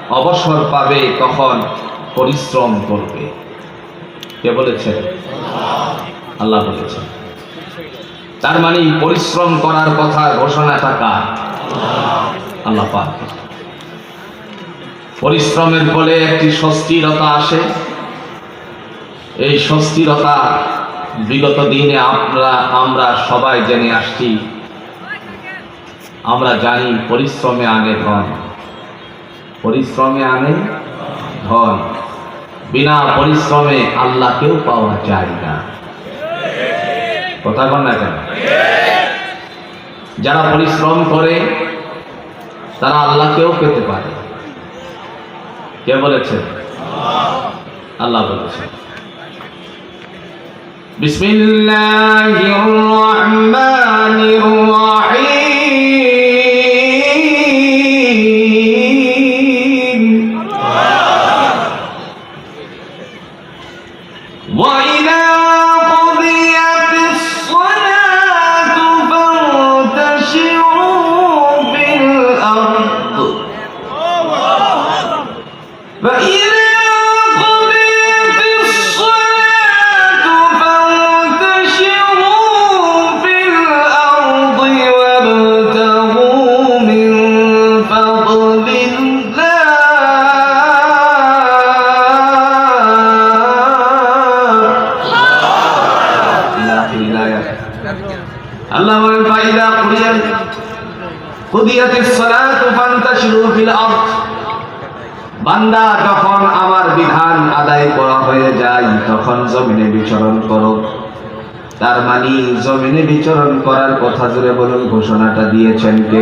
অবসর পাবে তখন পরিশ্রম করবে। কে বলেছে? আল্লাহ বলেছেন। তার মানে পরিশ্রম করার কথা ঘোষণাটা কার? আল্লাহ পাক। পরিশ্রমের ফলে একটি স্বস্তিরতা আসে। এই স্বস্তিরতা বিগত দিনে আমরা সবাই জেনে আসছি। আমরা জানি পরিশ্রমে আনে ধন, পরিশ্রমে আনে ধন। বিনা পরিশ্রমে আল্লাহকেও পাওয়া যায় না। কথা বল না কেন? যারা পরিশ্রম করে তারা আল্লাহকেও পেতে পারে। কে বলেছে? আল্লাহ বলেছেন। বিসমিল্লাহির রহমানির রহিম। ওয়া ইযা কুদিয়াতিস সালাতু ফান্তাশিরু ফিল আরদ। فإذا قضيت الصلاة فانتشروا في الأرض وابتغوا من فضل الله الله فإذا قضيت الصلاة فانتشروا في الأرض। বান্দা যখন আমার বিধান আদায় করা হয়ে যায় তখন জমিনে বিচরণ করো। তার মানে জমিনে বিচরণ করার কথা জুড়ে বলুন ঘোষণাটা দিয়েছেন কে?